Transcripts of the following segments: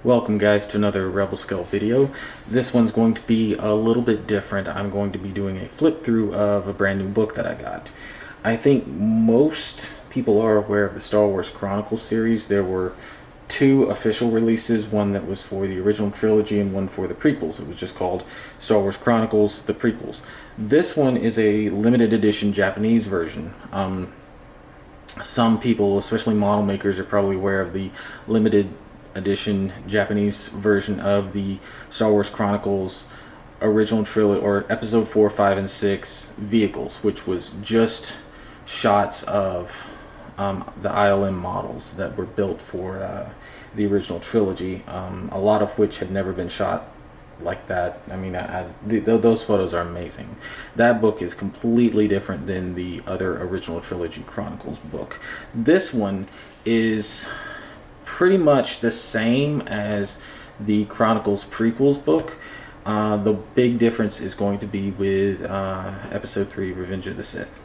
Welcome guys to another Rebel Scale video. This one's going to be a little bit different. I'm going to be doing a flip through of a brand new book that I got. I think most people are aware of the Star Wars Chronicles series. There were two official releases, one that was for the original trilogy and one for the prequels. It was just called Star Wars Chronicles, the prequels. This one is a limited edition Japanese version. Some people, especially model makers, are probably aware of the limited edition Japanese version of the Star Wars Chronicles original trilogy, or episode 4, 5, and 6 vehicles, which was just shots of the ILM models that were built for the original trilogy, a lot of which had never been shot like that. I mean, those photos are amazing. That book is completely different than the other original trilogy Chronicles book. This one is pretty much the same as the Chronicles Prequels book. The big difference is going to be with episode 3, Revenge of the Sith.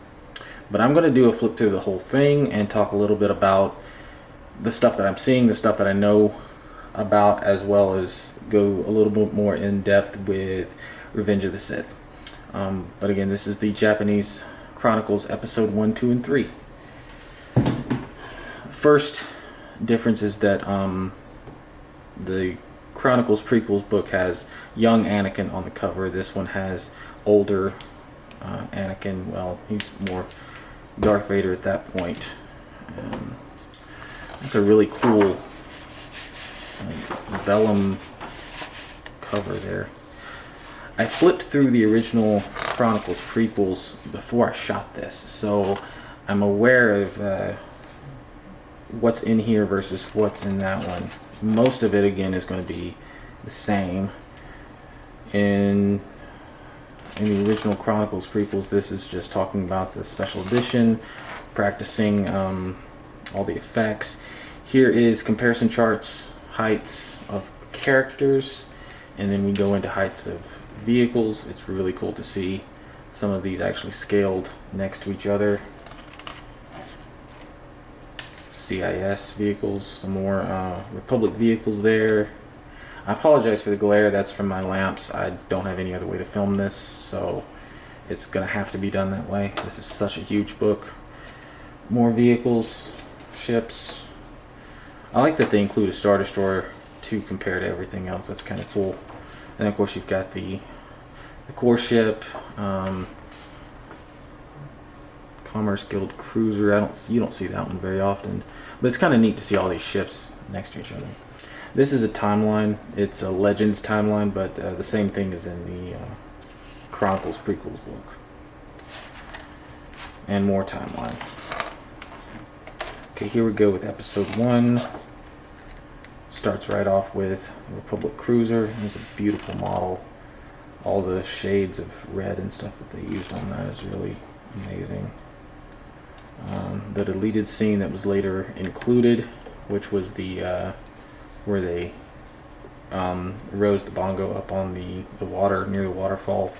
But I'm going to do a flip through the whole thing and talk a little bit about the stuff that I'm seeing, the stuff that I know about, as well as go a little bit more in depth with Revenge of the Sith. But again, this is the Japanese Chronicles episode 1, 2, and 3. First difference is that the Chronicles Prequels book has young Anakin on the cover. This one has older Anakin. Well, he's more Darth Vader at that point. It's a really cool vellum cover there. I flipped through the original Chronicles Prequels before I shot this, so I'm aware of what's in here versus what's in that one. Most of it, again, is going to be the same. In the original Chronicles Prequels, this is just talking about the special edition, practicing all the effects. Here is comparison charts, heights of characters, and then we go into heights of vehicles. It's really cool to see some of these actually scaled next to each other. CIS vehicles, some more Republic vehicles there. I apologize for the glare, that's from my lamps. I don't have any other way to film this, so it's gonna have to be done that way. This is such a huge book. More vehicles, ships. I like that they include a Star Destroyer to compare to everything else. That's kind of cool. And of course you've got the core ship, Commerce Guild Cruiser. You don't see that one very often, but it's kind of neat to see all these ships next to each other. This is a timeline. It's a Legends timeline, but the same thing is in the Chronicles Prequels book. And more timeline. Okay, here we go with episode 1. Starts right off with Republic Cruiser. It's a beautiful model. All the shades of red and stuff that they used on that is really amazing. The deleted scene that was later included, which was the where they rose the bongo up on the water near the waterfall.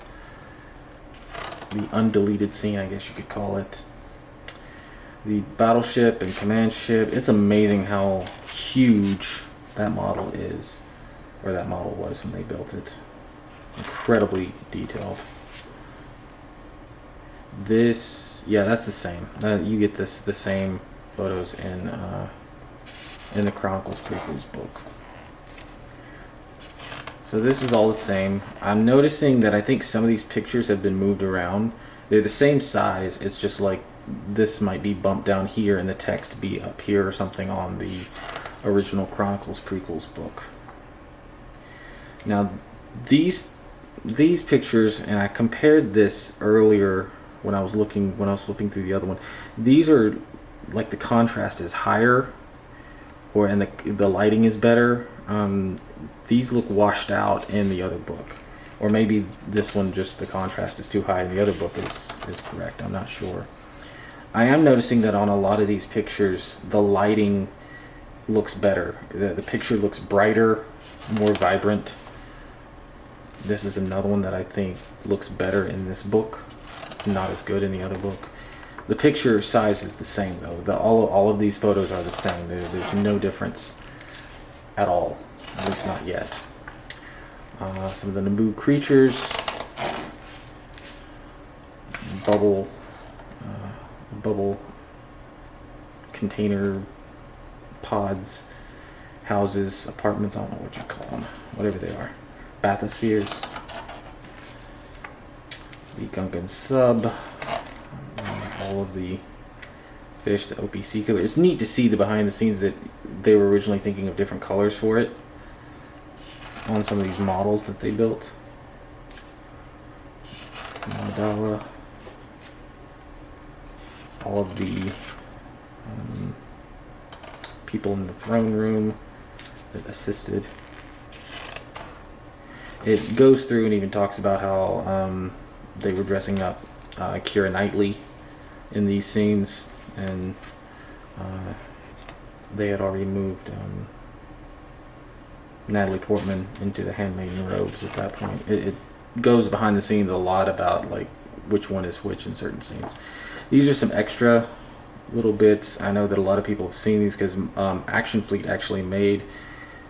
The undeleted scene, I guess you could call it. The battleship and command ship. It's amazing how huge that model is, or that model was when they built it. Incredibly detailed. This, yeah, that's the same. You get the same photos in the Chronicles Prequels book. So this is all the same. I'm noticing that I think some of these pictures have been moved around. They're the same size. It's just like this might be bumped down here and the text be up here or something on the original Chronicles Prequels book. Now these pictures, and I compared this earlier when I was flipping through the other one. These are like the contrast is higher, and the lighting is better. These look washed out in the other book, or maybe this one just the contrast is too high and the other book is correct. I'm not sure. I am noticing that on a lot of these pictures the lighting looks better. The picture looks brighter, more vibrant. This is another one that I think looks better in this book. It's not as good in the other book. The picture size is the same though. All of these photos are the same. There's no difference at all. At least not yet. Some of the Naboo creatures. Bubble container pods, houses, apartments, I don't know what you call them, whatever they are. Bathyspheres. The Gungan sub. All of the fish, the OPC color. It's neat to see the behind the scenes that they were originally thinking of different colors for it on some of these models that they built. Mandala. All of the people in the throne room that assisted. It goes through and even talks about how they were dressing up Keira Knightley in these scenes, and they had already moved Natalie Portman into the handmaiden robes at that point. It goes behind the scenes a lot about like which one is which in certain scenes. These are some extra little bits. I know that a lot of people have seen these because Action Fleet actually made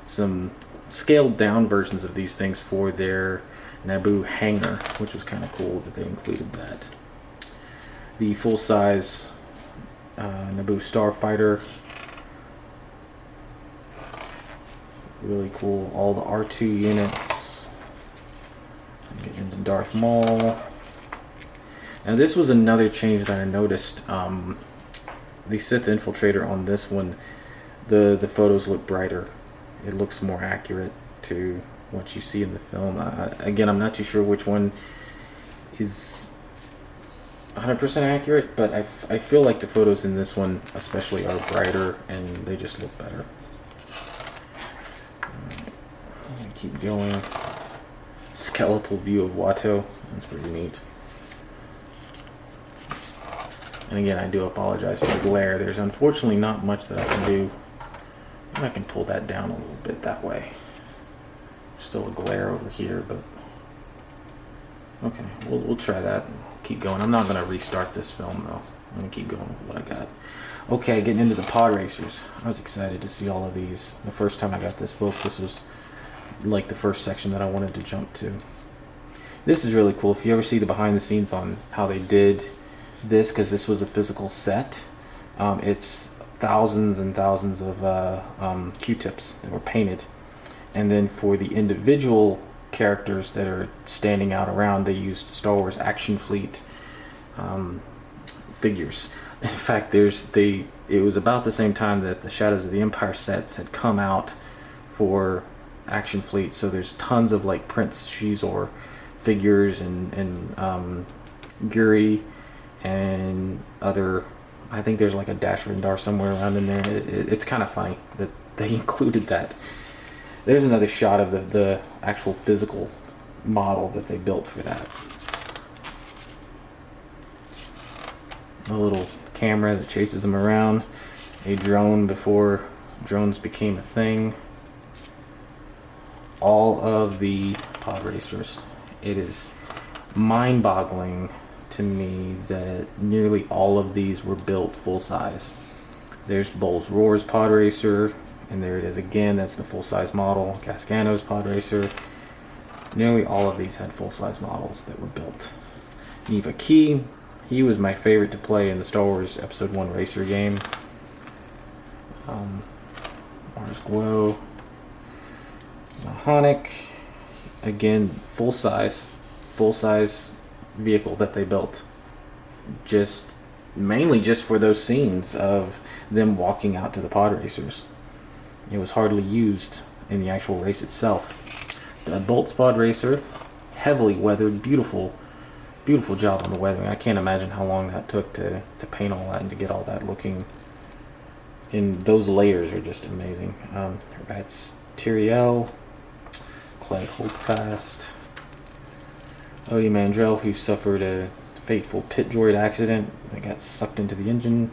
some scaled down versions of these things for their Naboo hangar, which was kind of cool that they included that. The full-size Naboo Starfighter, really cool. All the R2 units. Getting into Darth Maul. Now this was another change that I noticed. The Sith Infiltrator on this one, the photos look brighter. It looks more accurate to what you see in the film. Again, I'm not too sure which one is 100% accurate, but I feel like the photos in this one especially are brighter and they just look better. Keep going. Skeletal view of Watto. That's pretty neat. And again, I do apologize for the glare. There's unfortunately not much that I can do. I can pull that down a little bit that way. Still a glare over here, but okay, we'll try that. Keep going. I'm not going to restart this film though. I'm going to keep going with what I got. Okay, getting into the pod racers. I was excited to see all of these. The first time I got this book, this was like the first section that I wanted to jump to. This is really cool. If you ever see the behind the scenes on how they did this, because this was a physical set, it's thousands and thousands of Q-tips that were painted, and then for the individual characters that are standing out around, they used Star Wars Action Fleet figures. In fact, it was about the same time that the Shadows of the Empire sets had come out for Action Fleet, so there's tons of like Prince Shizor figures and Guri and other. I think there's like a Dash Rendar somewhere around in there. It's kind of funny that they included that. There's another shot of the actual physical model that they built for that. A little camera that chases them around. A drone before drones became a thing. All of the pod racers. It is mind-boggling to me that nearly all of these were built full-size. There's Bowles Roar's pod racer, and there it is again. That's the full-size model. Cascano's pod racer. Nearly all of these had full-size models that were built. Neva Key, he was my favorite to play in the Star Wars Episode 1 racer game. Mars Guo. Mahonic, again, full-size vehicle that they built, just mainly just for those scenes of them walking out to the pod racers. It was hardly used in the actual race itself. The Bolt's pod racer, heavily weathered, beautiful job on the weathering. I can't imagine how long that took to paint all that and to get all that looking. And those layers are just amazing. That's Tyrael, Clegg Holdfast, Odie Mandrell, who suffered a fateful pit droid accident that got sucked into the engine.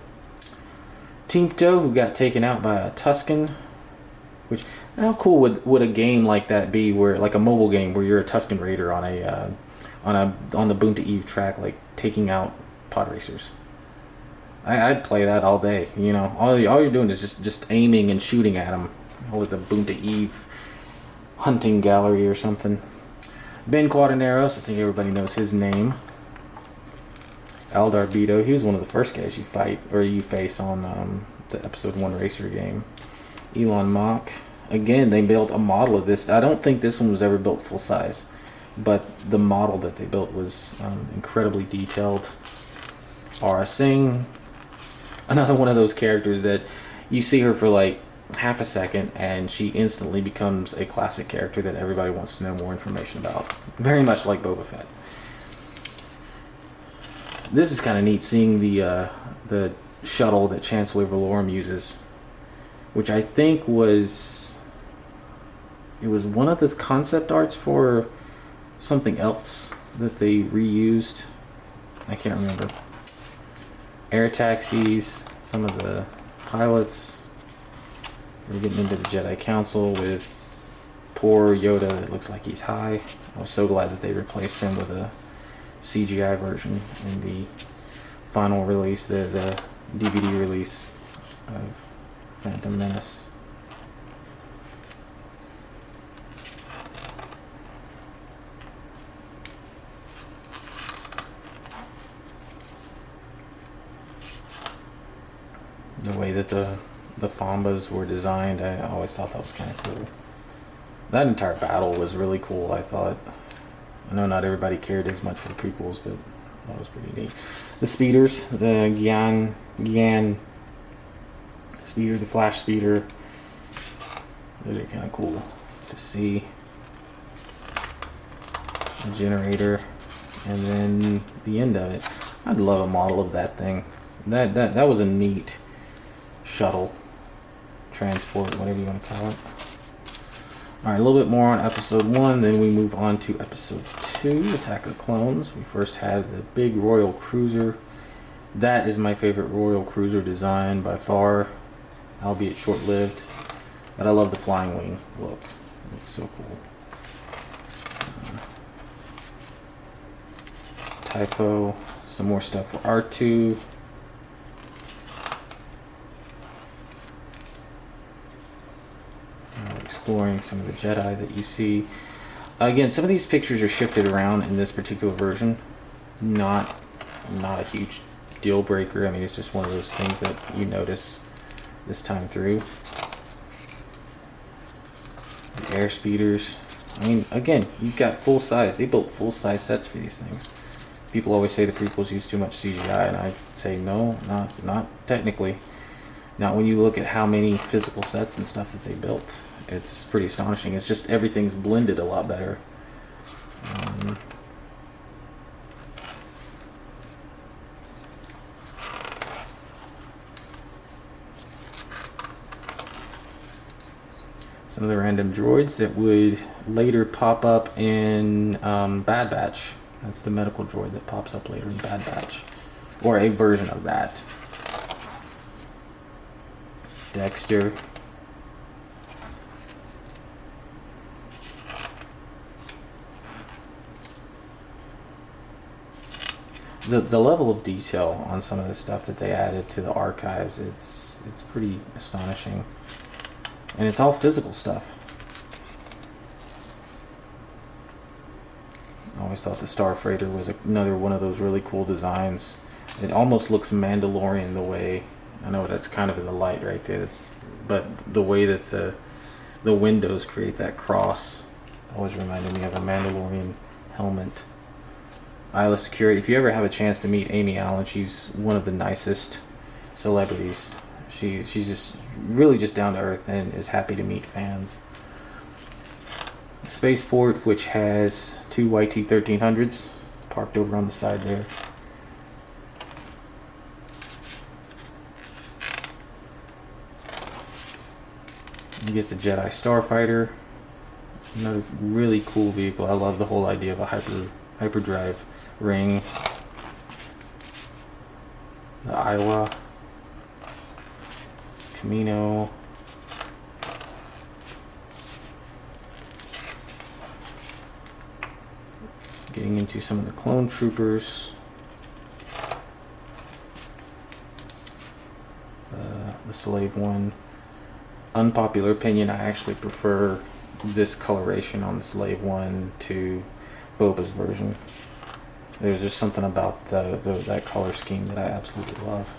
Timpto, who got taken out by a Tusken. Which, how cool would a game like that be, where like a mobile game where you're a Tusken Raider on the Boonta Eve track, like taking out pod racers? I'd play that all day. You know, all you're doing is just aiming and shooting at them. With the Boonta Eve hunting gallery or something. Ben Quaterneros, I think everybody knows his name. Aldar Beto, he was one of the first guys you face on the episode 1 racer game. Elon Mock, again, they built a model of this. I don't think this one was ever built full size, but the model that they built was incredibly detailed. Aura Singh, another one of those characters that you see her for like half a second and she instantly becomes a classic character that everybody wants to know more information about. Very much like Boba Fett. This is kind of neat, seeing the shuttle that Chancellor Valorum uses, which I think was one of the concept arts for something else that they reused. I can't remember. Air taxis, some of the pilots. We're getting into the Jedi Council with poor Yoda that looks like he's high. I was so glad that they replaced him with a CGI version in the final release, the DVD release of Phantom Menace. The way that the Fombas were designed, I always thought that was kind of cool. That entire battle was really cool, I thought. I know not everybody cared as much for the prequels, but that was pretty neat. The speeders, the Gian speeder, the flash speeder, those are kind of cool to see. The generator, and then the end of it. I'd love a model of that thing. That was a neat shuttle, transport, whatever you want to call it. Alright, a little bit more on episode 1, then we move on to episode 2, Attack of the Clones. We first had the big Royal Cruiser. That is my favorite Royal Cruiser design by far, albeit short-lived. But I love the flying wing look. It looks so cool. Typho, some more stuff for R2. Exploring some of the Jedi that you see. Again, some of these pictures are shifted around in this particular version. Not a huge deal breaker. I mean, it's just one of those things that you notice this time through. The air speeders. I mean, again, you've got full size. They built full size sets for these things. People always say the prequels use too much CGI, and I say no, not technically. Not when you look at how many physical sets and stuff that they built. It's pretty astonishing. It's just everything's blended a lot better. Some of the random droids that would later pop up in Bad Batch. That's the medical droid that pops up later in Bad Batch. Or a version of that. Dexter. The level of detail on some of the stuff that they added to the archives, it's pretty astonishing. And it's all physical stuff. I always thought the Starfreighter was another one of those really cool designs. It almost looks Mandalorian the way, I know that's kind of in the light right there, but the way that the windows create that cross always reminded me of a Mandalorian helmet. Isla Security. If you ever have a chance to meet Amy Allen, she's one of the nicest celebrities. She's just really just down to earth and is happy to meet fans. The spaceport, which has 2 YT-1300s parked over on the side there. You get the Jedi Starfighter, another really cool vehicle. I love the whole idea of a hyperdrive ring. The Iowa, Camino. Getting into some of the clone troopers. The slave one. Unpopular opinion, I actually prefer this coloration on the Slave 1 to Boba's version. There's just something about that color scheme that I absolutely love.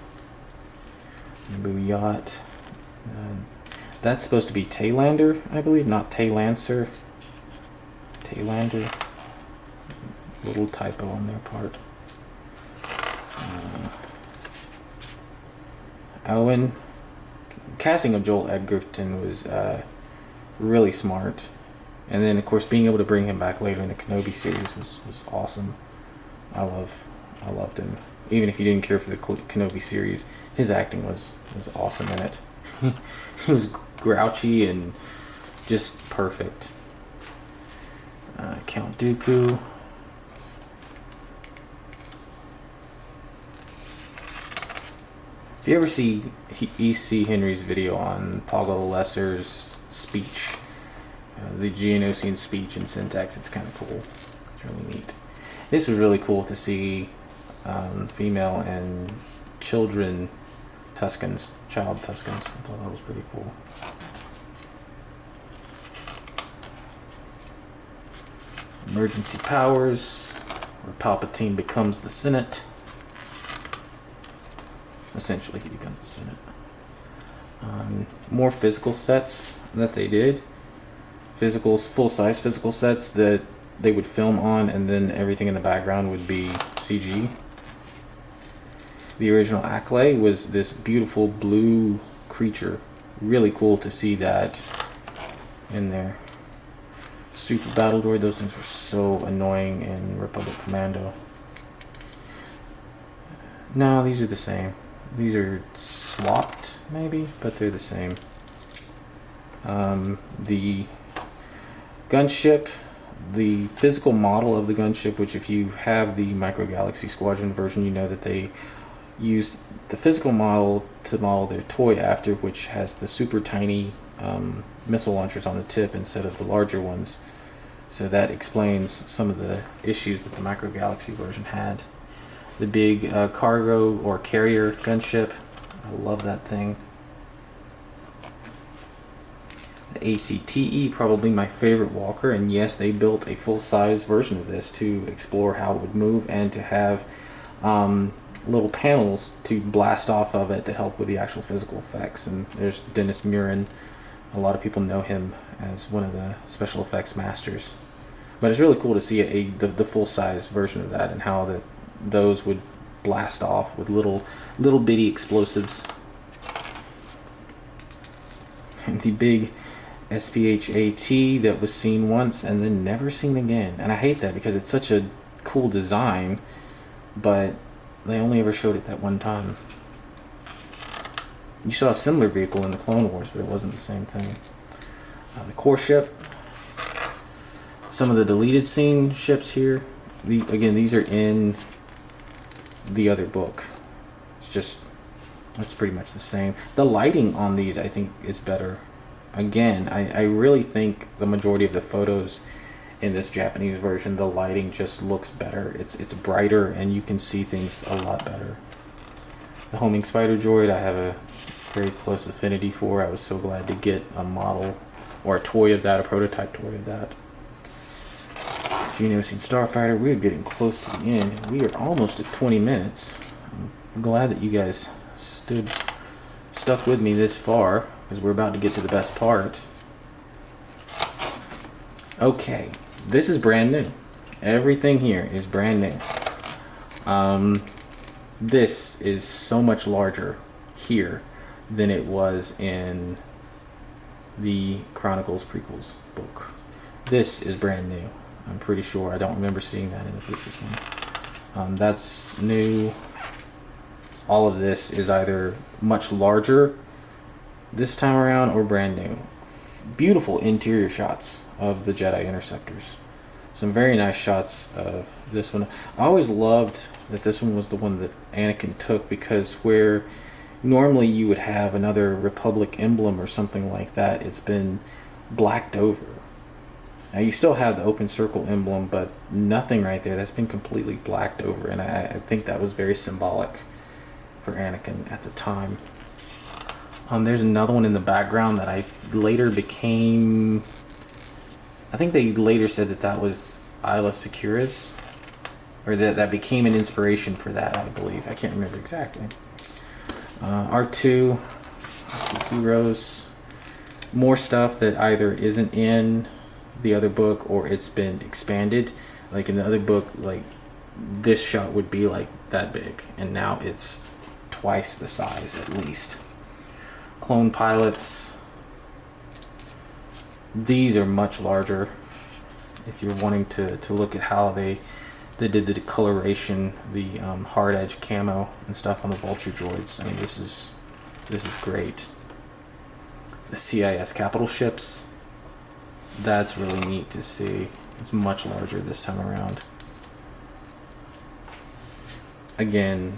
Naboo yacht. That's supposed to be Taylander, I believe, not Taylancer. Taylander. Little typo on their part. Owen. Casting of Joel Edgerton was really smart. And then, of course, being able to bring him back later in the Kenobi series was awesome. I loved him. Even if you didn't care for the Kenobi series, his acting was awesome in it. He was grouchy and just perfect. Count Dooku. If you ever see E.C. Henry's video on Poggle the Lesser's speech, the Geonosian speech and syntax, it's kind of cool. It's really neat. This was really cool to see female and children Tuskens, child Tuskens. I thought that was pretty cool. Emergency powers, where Palpatine becomes the Senate. Essentially, he becomes the Senate. More physical sets that they did. Full-size physical sets that they would film on, and then everything in the background would be CG. The original Acklay was this beautiful blue creature. Really cool to see that in there. Super Battle Droid, those things were so annoying in Republic Commando. No, these are the same. These are swapped, maybe, but they're the same. The gunship, the physical model of the gunship, which if you have the Micro Galaxy Squadron version, you know that they used the physical model to model their toy after, which has the super tiny missile launchers on the tip instead of the larger ones. So that explains some of the issues that the Micro Galaxy version had. The big cargo or carrier gunship, I love that thing. The ACTE, probably my favorite walker, and yes, they built a full-size version of this to explore how it would move and to have little panels to blast off of it to help with the actual physical effects. And there's Dennis Murin. A lot of people know him as one of the special effects masters. But it's really cool to see the full-size version of that and how those would blast off with little bitty explosives. And the big SPHAT that was seen once and then never seen again. And I hate that because it's such a cool design, but they only ever showed it that one time. You saw a similar vehicle in the Clone Wars, but it wasn't the same thing. The core ship. Some of the deleted scene ships here. Again, these are in the other book. It's pretty much the same. The lighting on these, I think, is better. Again, I really think the majority of the photos in this Japanese version, the lighting just looks better. It's brighter and you can see things a lot better. The homing spider droid, I have a very close affinity for. I was so glad to get a model or a toy of that, a prototype toy of that. Geonosian Starfighter, we're getting close to the end. We are almost at 20 minutes. I'm glad that you guys stuck with me this far, because we're about to get to the best part. Okay, this is brand new. Everything here is brand new. This is so much larger here than it was in the Chronicles Prequels book. This is brand new. I'm pretty sure. I don't remember seeing that in the previous one. That's new. All of this is either much larger this time around or brand new. Beautiful interior shots of the Jedi Interceptors. Some very nice shots of this one. I always loved that this one was the one that Anakin took, because where normally you would have another Republic emblem or something like that, it's been blacked over. Now you still have the open circle emblem, but nothing right there. That's been completely blacked over, and I think that was very symbolic for Anakin at the time. There's another one in the background that I later became I think they later said that was Isla Securus, or that became an inspiration for that, I believe. I can't remember exactly. R2 Heroes. More stuff that either isn't in the other book or it's been expanded. Like in the other book, like this shot would be like that big, and now it's twice the size at least. Clone pilots. These are much larger. If you're wanting to look at how they did the coloration, the hard edge camo and stuff on the Vulture droids. I mean, this is great. The CIS capital ships. That's really neat to see. It's much larger this time around. Again,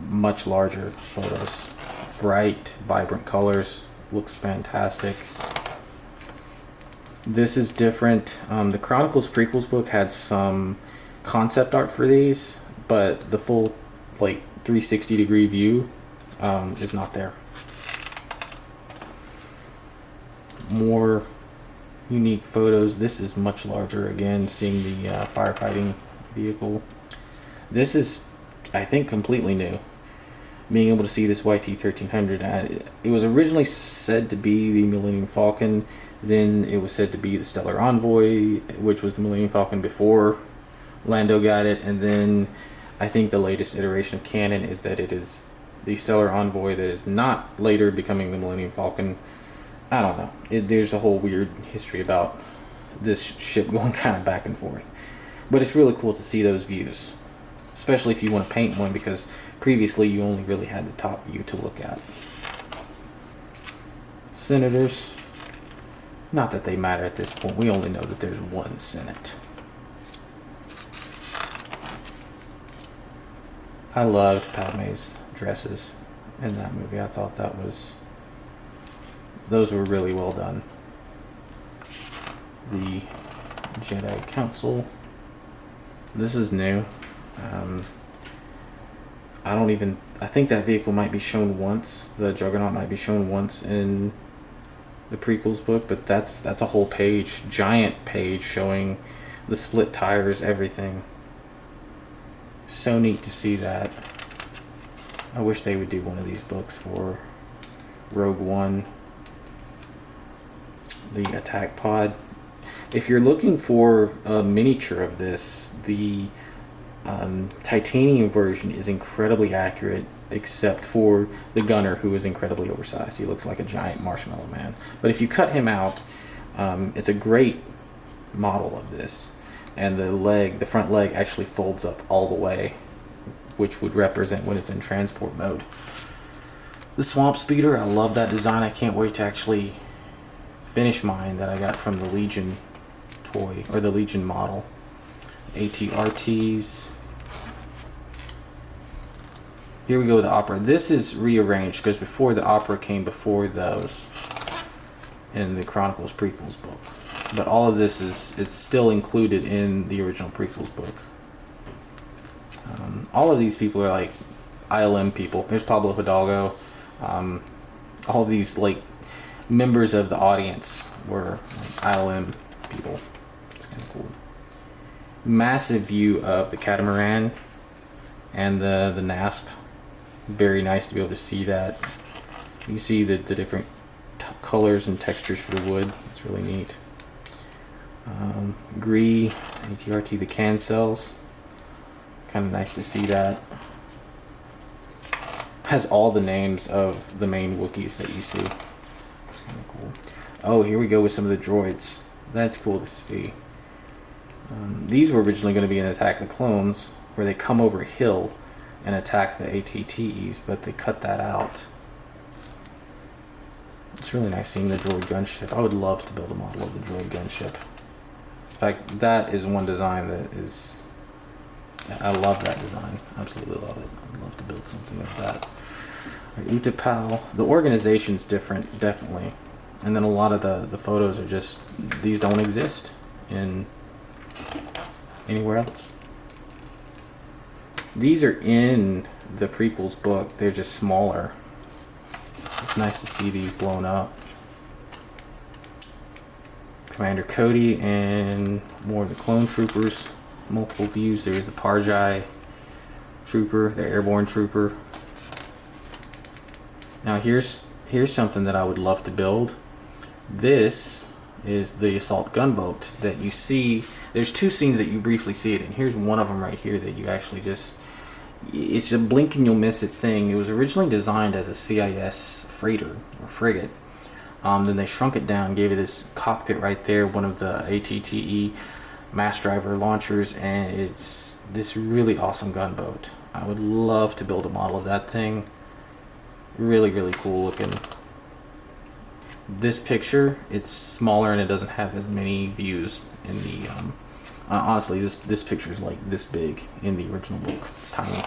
much larger photos. Bright, vibrant colors. Looks fantastic. This is different. The Chronicles Prequels book had some concept art for these, but the full like 360 degree view is not there. More unique photos. This is much larger. Again, seeing the firefighting vehicle. This is, I think, completely new. Being able to see this YT-1300. It was originally said to be the Millennium Falcon. Then it was said to be the Stellar Envoy, which was the Millennium Falcon before Lando got it. And then I think the latest iteration of canon is that it is the Stellar Envoy that is not later becoming the Millennium Falcon. I don't know. There's a whole weird history about this ship going kind of back and forth. But it's really cool to see those views, especially if you want to paint one, because previously you only really had the top view to look at. Senators. Not that they matter at this point. We only know that there's one Senate. I loved Padme's dresses in that movie. I thought those were really well done. The Jedi Council. This is new. I think that vehicle might be shown once. The Juggernaut might be shown once in the Prequels book, but that's a whole page, giant page, showing the split tires, everything. So neat to see that. I wish they would do one of these books for Rogue One. The attack pod. If you're looking for a miniature of this, the titanium version is incredibly accurate, except for the gunner, who is incredibly oversized. He looks like a giant marshmallow man. But if you cut him out, it's a great model of this. And the front leg actually folds up all the way, which would represent when it's in transport mode. The Swamp Speeder, I love that design. I can't wait to actually finish mine that I got from the Legion toy, or the Legion model. ATRTs. Here we go with the Opera. This is rearranged because before the Opera came before those in the Chronicles Prequels book. But all of this is still included in the original Prequels book. All of these people are like ILM people. There's Pablo Hidalgo. All of these like members of the audience were like ILM people. It's kind of cool. Massive view of the Catamaran and the NASP. Very nice to be able to see that. You can see the different colors and textures for the wood. It's really neat. Gree, ATRT, the can cells. Kind of nice to see that. Has all the names of the main Wookiees that you see. It's kind of cool. Oh, here we go with some of the droids. That's cool to see. These were originally going to be in Attack of the Clones, where they come over a hill and attack the ATTEs, but they cut that out. It's really nice seeing the droid gunship. I would love to build a model of the droid gunship. In fact, that is one design that is... I love that design. Absolutely love it. I'd love to build something like that. Utapau. The organization's different, definitely. And then a lot of the photos are just... These don't exist in anywhere else. These are in the Prequels book. They're just smaller. It's nice to see these blown up. Commander Cody and more of the clone troopers. Multiple views. There's the Parjai trooper, the airborne trooper. Now here's something that I would love to build. This is the assault gunboat that you see. There's two scenes that you briefly see it in. Here's one of them right here that you actually just, it's a blink and you'll miss it thing. It was originally designed as a CIS freighter or frigate. Then they shrunk it down, gave it this cockpit right there, one of the ATTE mass driver launchers, and it's this really awesome gunboat. I would love to build a model of that thing. Really, really cool looking. This picture, it's smaller and it doesn't have as many views in the honestly, this picture is like this big in the original book. It's tiny.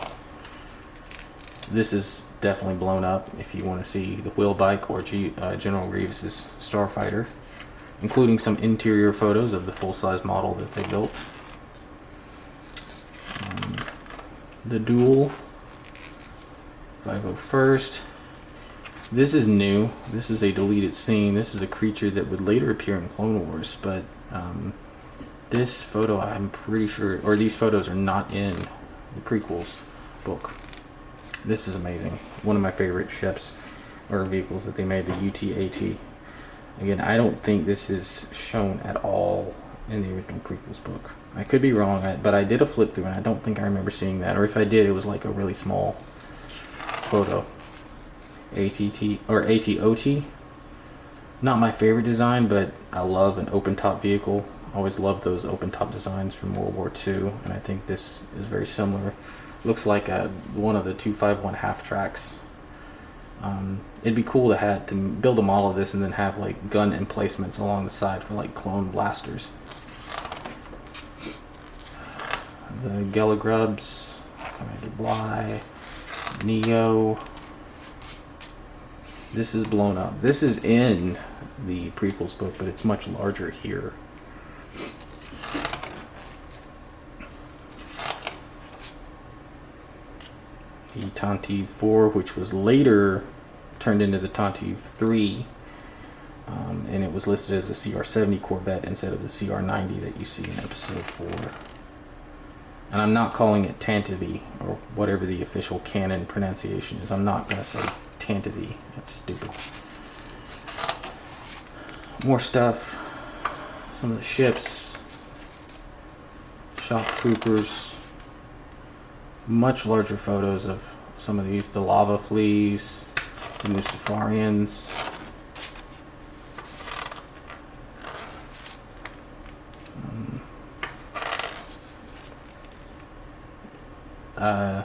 This is definitely blown up if you want to see the wheel bike or General Grievous's starfighter, including some interior photos of the full-size model that they built. The duel 501st. This is new. This is a deleted scene. This is a creature that would later appear in Clone Wars, but this photo, I'm pretty sure, or these photos are not in the Prequels book. This is amazing. One of my favorite ships or vehicles that they made, the UT-AT. Again, I don't think this is shown at all in the original Prequels book. I could be wrong, but I did a flip through and I don't think I remember seeing that. Or if I did, it was like a really small photo. ATT or ATOT. Not my favorite design, but I love an open top vehicle. Always loved those open top designs from World War II, and I think this is very similar. Looks like one of the 251 half tracks. It'd be cool to build a model of this and then have like gun emplacements along the side for like clone blasters. The Gelagrubs, Commander Bly, Neo. This is blown up. This is in the Prequels book, but it's much larger here. The Tantive 4, which was later turned into the Tantive 3, and it was listed as a CR-70 Corvette instead of the CR-90 that you see in episode 4. And I'm not calling it Tantive, or whatever the official canon pronunciation is. I'm not going to say Tantive. That's stupid. More stuff. Some of the ships. Shock troopers. Much larger photos of some of these. The lava fleas. The Mustafarians.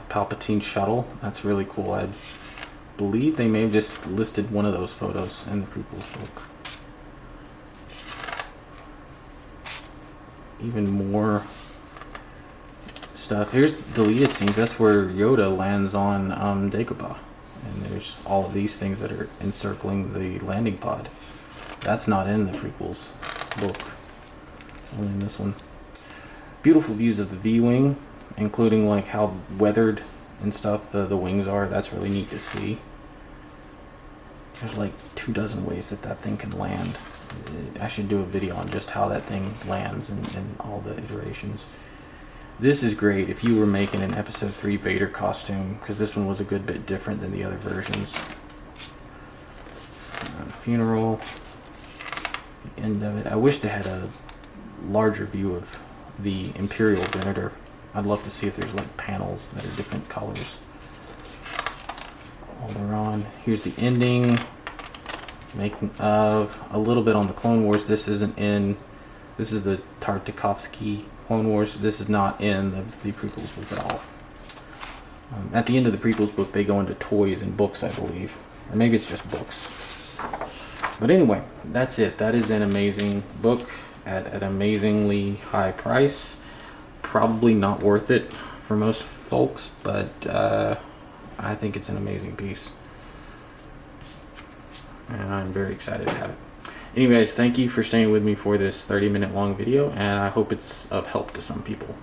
Palpatine shuttle. That's really cool. I believe they may have just listed one of those photos in the Prequels book. Even more stuff. Here's deleted scenes. That's where Yoda lands on Dagobah. And there's all of these things that are encircling the landing pod. That's not in the Prequels book. It's only in this one. Beautiful views of the V-Wing, including like how weathered and stuff the wings are. That's really neat to see. There's like 24 ways that thing can land. I should do a video on just how that thing lands in all the iterations. This is great if you were making an episode 3 Vader costume, because this one was a good bit different than the other versions. Funeral. The end of it. I wish they had a larger view of the Imperial Venator. I'd love to see if there's like panels that are different colors. Alderaan. Here's the ending. Making of a little bit on the Clone Wars. This isn't in. This is the Tartakovsky Clone Wars. This is not in the Prequels book at all. At the end of the Prequels book, they go into toys and books, I believe, or maybe it's just books. But anyway, that's it. That is an amazing book at an amazingly high price. Probably not worth it for most folks, but I think it's an amazing piece. And I'm very excited to have it. Anyways, thank you for staying with me for this 30-minute long video, and I hope it's of help to some people.